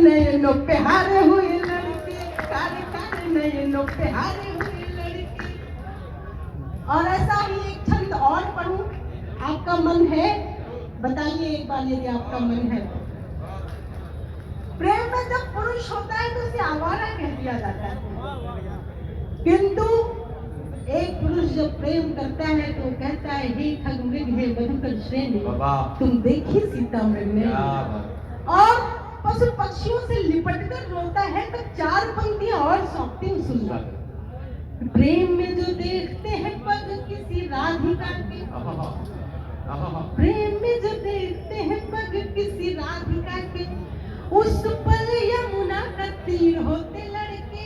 नयनों पे हारे हुए लड़के, काले काले नयनों पे हारे हुए लड़के। और ऐसा ही एक छंद और पढ़ूं, आपका मन है? बताइए एक बार यदि आपका मन है। प्रेम में जब पुरुष होता है तो उसे आवारा कह दिया जाता है, किंतु एक पुरुष जब प्रेम करता है तो कहता है हे खगमृग हे मधुकर श्रेणी, तुम देखी सीता मृग। और पशु पक्षियों से लिपटकर रोता है तो चार पंक्तियां और सौंपती हूँ, सुनना। प्रेम में जो देखते हैं पग किसी राधिका के, प्रेम में जो देखते हैं पग किसी राधिका के, उस पल यमुना का तीर होते लड़के,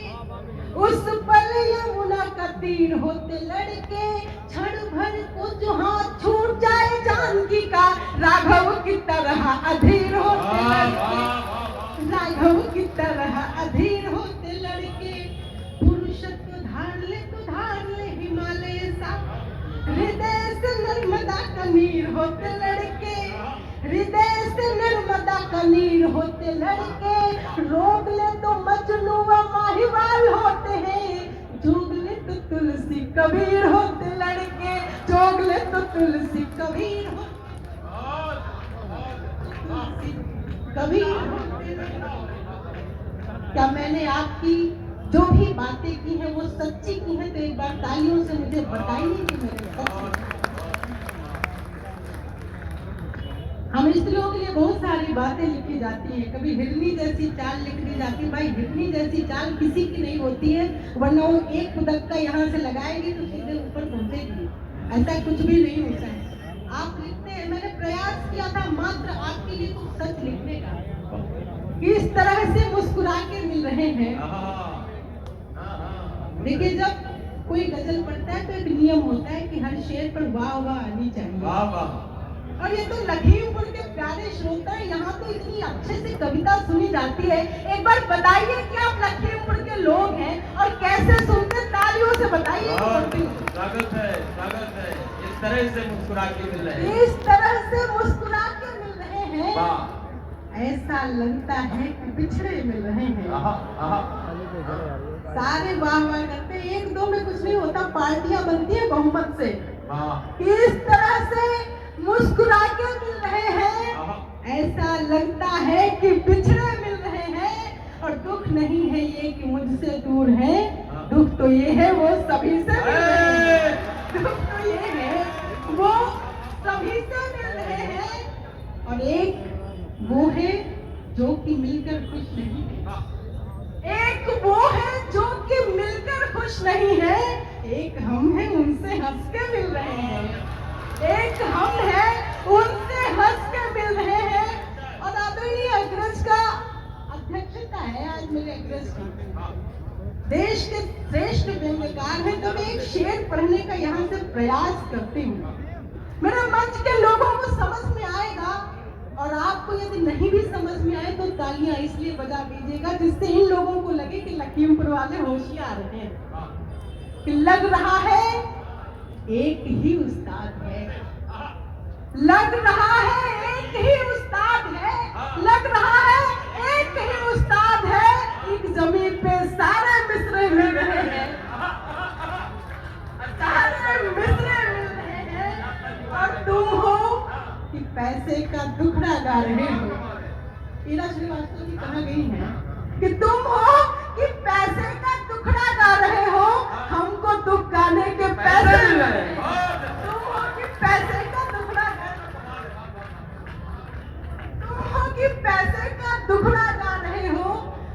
उस पल यमुना का तीर होते लड़के, क्षण भर को जो हाथ छूट जाए जानकी का, राघव की तरह अधीर होते लड़के, राघव की तरह अधीर होते लड़के। पुरुषत्व धार ले हिमालय सा, हृदय से नर्मदा का नीर होते लड़के, हृदय से नर्मदा का नीर होते लड़के। रोग ले तो मजनू व माहिवाल होते हैं, जोग ले तो तुलसी कबीर होते लड़के, जोग ले तो तुलसी कबीर होते, कबीर होते लड़के। क्या मैंने आपकी जो भी बातें की हैं वो सच्ची की हैं? तो एक बार तालियों से मुझे बताइए कि मैंने सच्ची। हम स्त्रियों के लिए बहुत सारी बातें लिखी जाती हैं, कभी हिरनी जैसी चाल लिख दी जाती है। भाई हिरनी जैसी चाल किसी की नहीं होती है, वरना वो एक कुदक्का यहाँ से लगाएगी तो सीधे ऊपर पहुंचेगी, ऐसा कुछ भी नहीं होता है। आप लिखते हैं, मैंने प्रयास किया था मात्र आपके लिए कुछ सच लिखने का, कि इस तरह से मुस्कुरा के मिल रहे हैं। देखिए जब कोई गजल पढ़ता है तो एक नियम होता है कि हर शेर पर वाह वाह आनी चाहिए। वाह वाह। और ये तो लखीमपुर के प्यारे श्रोता है, यहाँ तो इतनी अच्छे से कविता सुनी जाती है। एक बार बताइए कि आप लखीमपुर के लोग हैं और कैसे सुनते, तालियों से बताइए। स्वागत है, स्वागत है। इस तरह से मुस्कुरा के मिल रहे हैं, इस तरह से मुस्कुरा के मिल रहे हैं, वाह। ऐसा लगता है कि बिछड़े मिल रहे हैं। सारे वाह वाह करते हैं, एक दो में कुछ नहीं होता, पार्टियां बनती है बहुमत से। इस तरह से मुस्कुरा के मिल रहे हैं, ऐसा लगता है कि बिछड़े मिल रहे हैं। और दुख नहीं है ये कि मुझसे दूर है, दुख तो ये है वो सभी से मिल रहे हैं, दुख तो ये है वो सभी से मिल रहे हैं। और एक वो है जो कि मिलकर खुश नहीं है, एक वो है जो कि मिलकर खुश नहीं है, एक हम हैं उनसे हंस के मिल रहे हैं, एक हम हैं उनसे हंस के मिल रहे हैं। और आदरणीय अग्रज का अध्यक्षता है आज मेरे अग्रज की, देश के श्रेष्ठ व्यंग्यकार हैं, तो मैं एक शेर पढ़ने का यहाँ से प्रयास करती हूँ। मेरे मंच के लोगों को समझ में आएगा, और आपको यदि नहीं भी समझ में आए तो तालियां इसलिए बजा दीजिएगा जिससे इन लोगों को लगे कि लखीमपुर वाले होशियार हैं, कि लग रहा है एक ही उस्ताद है, लग रहा है एक ही उस्ताद है, लग रहा है एक ही उस्ताद है। एक जमीन पे सारे मिसरे मिल रहे हैं, सारे मिसरे मिल रहे हैं, और तुम हो कि पैसे का दुखड़ा गा रहे हो। ईरा श्रीवास्तव जी कहाँ गई है कि तुम हो कि पैसे का दुखड़ा गा रहे हो, हमको दुख गाने के पैसे मिल रहे हैं। तुम हो कि पैसे का दुखड़ा गा, तुम हो कि पैसे का दुखड़ा गा रहे हो,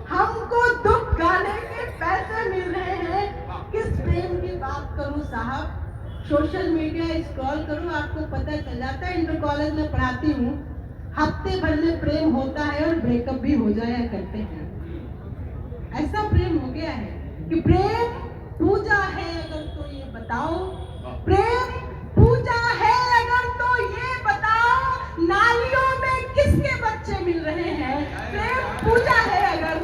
हमको दुख गाने के पैसे मिल रहे हैं। किस प्रेम की बात करूं साहब, सोशल मीडिया स्क्रॉल करूं आपको पता चल जाता है। इंटर कॉलेज में पढ़ाती हूँ, हफ्ते भर में प्रेम होता है और ब्रेकअप भी हो जाया करते हैं। ऐसा प्रेम हो गया है कि प्रेम पूजा है अगर तो ये बताओ, प्रेम पूजा है अगर तो ये बताओ, नालियों में किसके बच्चे मिल रहे हैं। प्रेम पूजा है अगर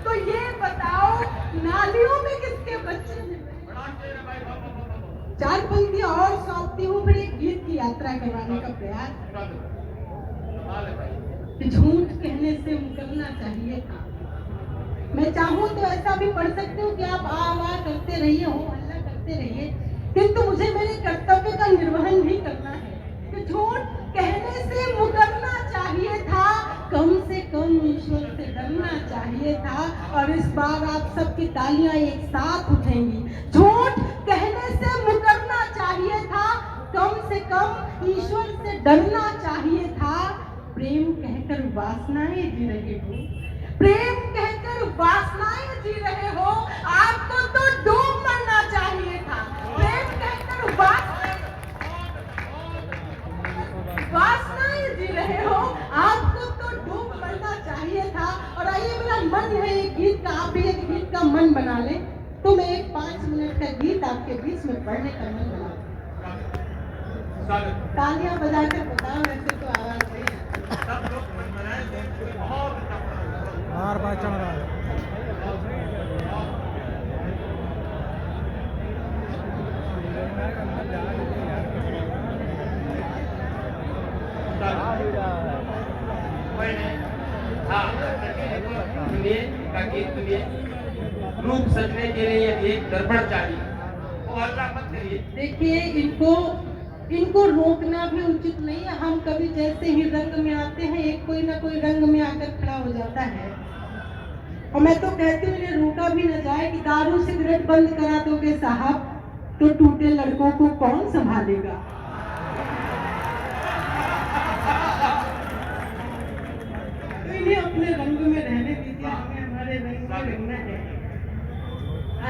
तो ये बताओ, नालियों में किसके बच्चे मिल रहे हैं। चार पंक्तियां और सौंपती हूँ, फिर एक गीत की यात्रा करवाने का प्रयास। कि झूठ कहने से मुकरना चाहिए था। मैं चाहूँ तो ऐसा भी पढ़ सकती हूँ कि आप आ करते रहिए, हो हल्ला करते रहिए, किंतु मुझे मेरे कर्तव्य का निर्वहन भी करना है कि झूठ कहने से मुकरना चाहिए था, कम से कम ईश्वर से डरना चाहिए था। और इस बार आप सबकी तालियां एक साथ उठेंगी। झूठ कहने से मुकरना चाहिए था, कम से कम ईश्वर से डरना चाहिए था। प्रेम कहकर वासनाएं जी रहे हो, प्रेम कहकर वासनाएं जी रहे हो, आपको तो डूब मरना चाहिए था। प्रेम कहकर वासनाएं जी रहे हो, आपको तो डूब मरना चाहिए था। और आइए, मेरा मन है एक गीत का, आप भी एक गीत का मन बना ले, तो मैं एक 5 मिनट का गीत आपके बीच में पढ़ने का मन बना। तालियां बजा के बताओ, वैसे तो आवाज नहीं है। बार बार चढ़ रहा है। रूप सजने के लिए यदि एक दर्पण चाहिए, और अल्लाह मत करिए। देखिए, इनको रोकना भी उचित नहीं है। हम कभी जैसे ही रंग में आते हैं, एक कोई ना कोई रंग में आकर खड़ा हो जाता है। और मैं तो कहती हूँ इन्हें रोका भी न जाए कि दारू सिगरेट बंद करा दोगे साहब तो टूटे लड़कों को कौन संभालेगा। तो इन्हें अपने रंग में रहने दीजिए, हमें हमारे रंग में रहना है।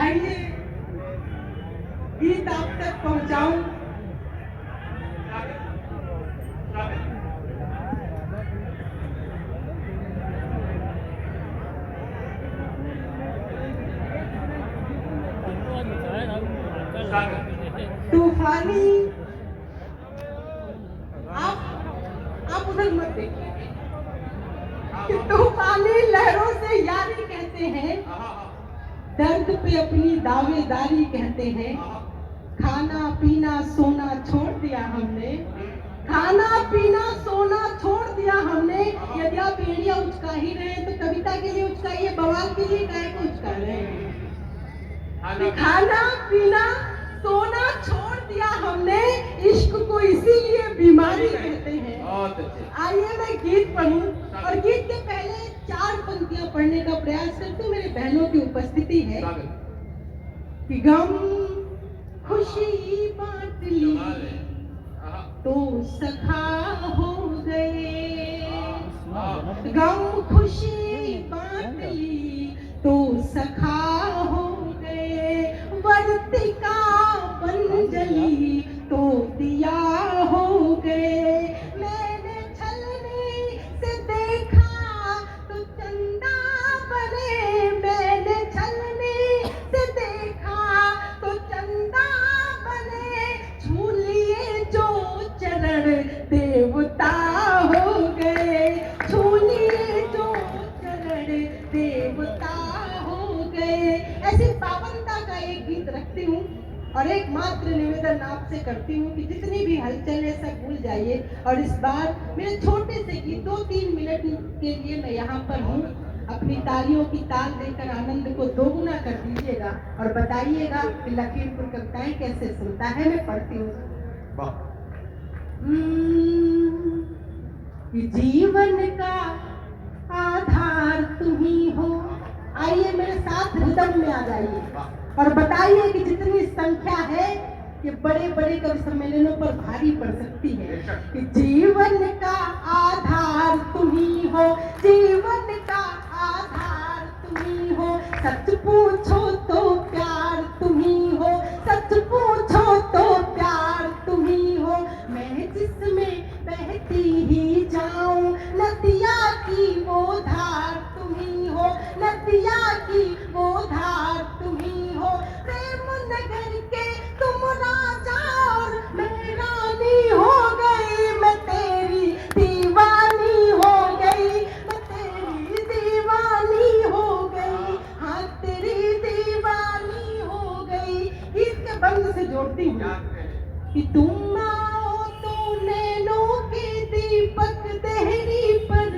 आइए, गीत आप तक पहुंचाऊं। तूफानी, आप उधर मत देखिए कि तूफानी लहरों से यारी कहते हैं, दर्द पे अपनी दावेदारी कहते हैं। खाना पीना सोना छोड़ दिया हमने, खाना पीना सोना छोड़ दिया हमने। यदि आप एड़िया उचका ही रहे तो कविता के लिए उचकाइए, बवाल के लिए काहे को उचका रहे हैं। खाना पीना सोना छोड़ दिया हमने, इश्क को इसीलिए बीमारी कहते हैं। आइए मैं गीत पढ़ूं, और गीत के पहले 4 पंक्तियां पढ़ने का प्रयास करती हूँ। मेरे बहनों की उपस्थिति है कि गम खुशी बांट ली तो सखा हो गए, गम खुशी बांट ली तो सखा हो गए, वर्तिका बन जली तो दिया हो गए। मैंने छलनी से देखा तो चंदा बने, मैंने छलनी से देखा तो चंदा बने, छू लिए जो चरण देवता हो गए, छू लिए जो चरण देवता हो गए। ऐसी पावनता का एक गीत रखती हूँ और एक मात्र निवेदन आपसे करती हूँ कि जितनी भी हलचल है सब भूल जाइए। और इस बार मेरे छोटे से गीत 2-3 मिनट के लिए मैं यहाँ पर हूँ। अपनी तालियों की ताल देकर आनंद को दोगुना कर दीजिएगा और बताइएगा कि लखीमपुर कविताएं कैसे सुनता है। मैं पढ़ती हूँ। जीवन का आधार तुम ही हो। आइए मेरे साथ रिदम में आ जाइए और बताइए कि जितनी संख्या है ये बड़े बड़े कवि सम्मेलनों पर भारी पड़ सकती है कि जीवन का आधार तुम ही हो, जीवन का आधार तुम ही हो, सच पूछो तो प्यार तुम ही हो, सच पूछो तो प्यार तुम ही हो। मैं जिसमें बहती ही जाऊं नदिया की वो धार तुम ही हो, नदिया की वो धार तुम ही हो। प्रेम नगर के तुम राजा और मैं रानी हो गई, मैं तेरी दीवानी हो गई, मैं तेरी दीवानी हो गई, हाँ तेरी दीवानी हो गई। इसके बंद से जोड़ती हूँ कि तुम आओ तो नैनों के दीपक देहरी पर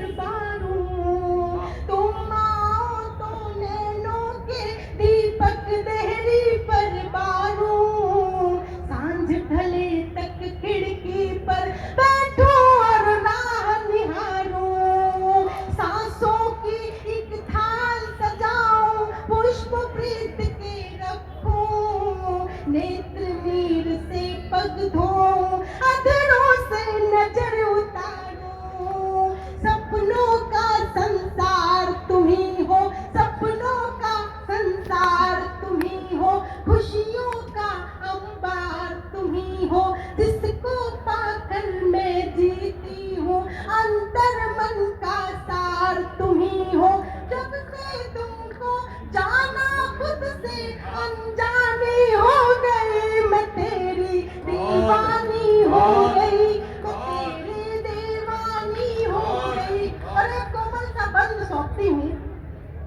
धोऊं, अधरों से नजर उतारूं। सपनों का संसार तुम ही हो, सपनों का संसार तुम ही हो, खुशियों का अंबार तुम ही हो, जिसको पाकर मैं जीती हूँ, अंतर मन का सार तुम ही हो। जब से तुमको जाना खुद से अनजानी हो गई, मैं तेरी दीवानी हो गई, मैं तेरी दीवानी हो गई। और एक कोमल सा बंद सौंपती हूँ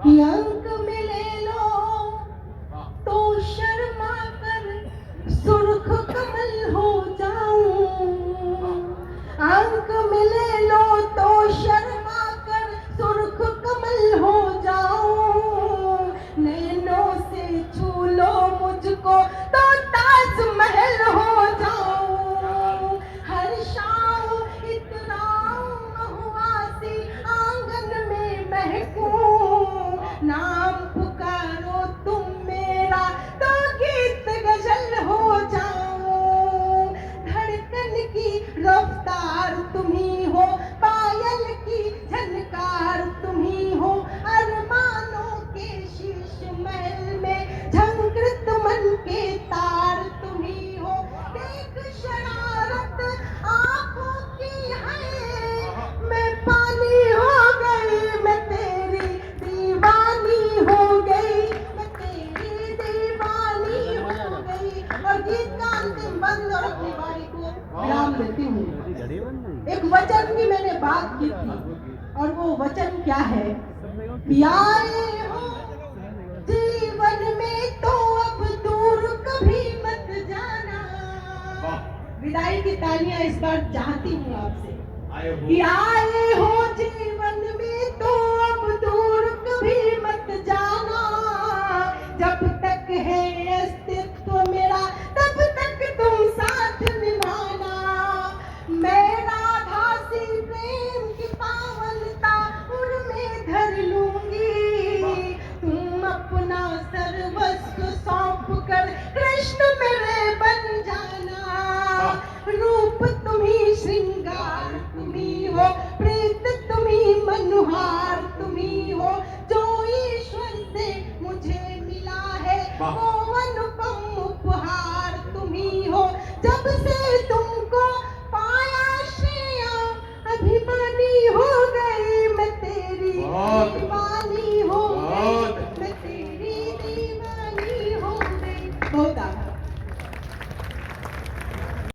कि अंक मिले लो तो शर्मा कर सुर्ख कमल हो जाऊं, अंक मिले लो तो शर्मा कर सुर्ख कमल हो जाऊं, नैनों से छू लो मुझको तो ताजमहल हो जाऊं, हर शाम इतराऊं महुआसी आंगन में महकूं, नाम पुकारो तुम मेरा तो गीत गजल हो जाऊं, धड़कन की रफ्तार तुम ही हो, पायल की झनकार तुम ही हो, अरमानों के शीश महल में झंकृत मन के तार तुम ही हो। देख शरारत आंखों की है, मैं पानी हो गई, मैं तेरी दीवानी हो गई, मैं तेरी दीवानी हो गई। और गीत का अंतिम बंद और अपनी वाणी को विराम देती हूँ। एक वचन की मैंने बात की थी और वो वचन क्या है कि आए हो जीवन में तो अब दूर कभी मत जाना। विदाई की तालियां इस बार चाहती हूँ आपसे कि आए हो जीवन में तो अब दूर कभी मत जाना, जब तक है अस्तित्व मेरा तब तक तुम साथ निभाना। मैं राधा सी प्रेम की पावनता उनमें धर लूंगी, तुम अपना सर्वस्व सौंप कर कृष्ण मेरे बन जाना। रूप तुम्ही श्रृंगार तुम्ही हो, प्रीत तुम्ही मनुहार तुम्ही हो, जो ईश्वर से मुझे मिला है वो